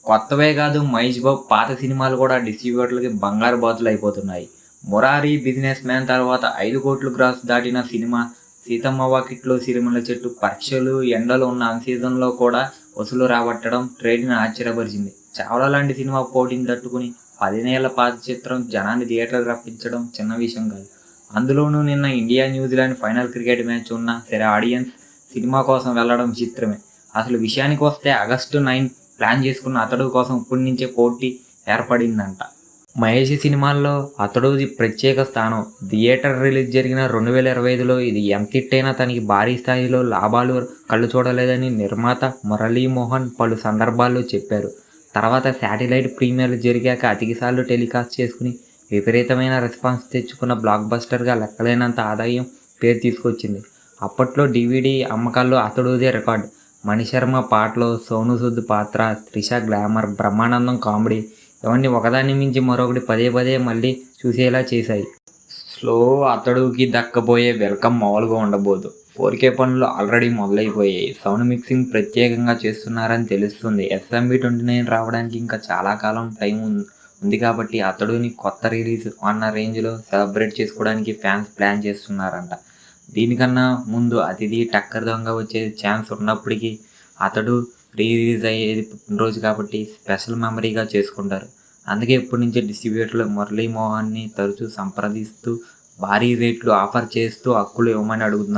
కొత్తవే కాదు మహేష్ బాబు పాత సినిమాలు కూడా డిస్ట్రిబ్యూటర్లకి బంగారు బాతులు అయిపోతున్నాయి. మురారి బిజినెస్ మ్యాన్ తర్వాత 5 కోట్లు గ్రాస్ దాటిన సినిమా సీతమ్మ వాకిట్లో సిరిమల్ల చెట్టు పరీక్షలు ఎండలు ఉన్న అన్ సీజన్లో కూడా వసూలు రాబట్టడం ట్రేడ్ని ఆశ్చర్యపరిచింది. చావల లాంటి సినిమా పోటీని తట్టుకుని 10 ఏళ్ల పాత చిత్రం జనాన్ని థియేటర్ రప్పించడం చిన్న విషయం కాదు. అందులోనూ నిన్న India New Zealand final cricket match ఉన్నా సరే ఆడియన్స్ సినిమా కోసం వెళ్ళడం విచిత్రమే. అసలు విషయానికి వస్తే ఆగస్టు 9 ప్లాన్ చేసుకున్న అతడు కోసం ఇప్పటి నుంచే పోటీ ఏర్పడిందంట. మహేష్ సినిమాల్లో అతడుది ప్రత్యేక స్థానం. థియేటర్ రిలీజ్ జరిగిన 2025లో ఇది ఎంత హిట్ అయినా తనకి భారీ స్థాయిలో లాభాలు కళ్ళు చూడలేదని నిర్మాత మురళీమోహన్ పలు సందర్భాల్లో చెప్పారు. తర్వాత శాటిలైట్ ప్రీమియర్లు జరిగాక అతికిసార్లు టెలికాస్ట్ చేసుకుని విపరీతమైన రెస్పాన్స్ తెచ్చుకున్న బ్లాక్ బస్టర్గా లెక్కలేనంత ఆదాయం పేరు తీసుకొచ్చింది. అప్పట్లో DVD అమ్మకాల్లో అతడుదే రికార్డు. మణిశర్మ పాటలు, సోనూ సూద్ పాత్ర, త్రిష గ్లామర్, బ్రహ్మానందం కామెడీ ఇవన్నీ ఒకదాన్ని మించి మరొకటి పదే పదే మళ్ళీ చూసేలా చేశాయి. స్లో అతడుకి దక్కబోయే వెల్కమ్ మామూలుగా ఉండబోదు. 4K పనులు ఆల్రెడీ మొదలైపోయాయి. సౌండ్ మిక్సింగ్ ప్రత్యేకంగా చేస్తున్నారని తెలుస్తుంది. SMB29 రావడానికి ఇంకా చాలా కాలం టైం ఉంది కాబట్టి అతడుని కొత్త రిలీజ్ అన్న రేంజ్లో సెలబ్రేట్ చేసుకోవడానికి ఫ్యాన్స్ ప్లాన్ చేస్తున్నారంట. దీనికన్నా ముందు అతిథి, టక్కర్ దొంగ వచ్చే ఛాన్స్ ఉన్నప్పటికీ అతడు రిలీజ్ అయ్యేది పుట్టినరోజు కాబట్టి స్పెషల్ మెమరీగా చేసుకుంటారు. అందుకే ఇప్పటి నుంచే డిస్ట్రిబ్యూటర్లు మురళీమోహన్ని తరచూ సంప్రదిస్తూ భారీ రేట్లు ఆఫర్ చేస్తూ హక్కులు ఇవ్వమని అడుగుతున్నారు.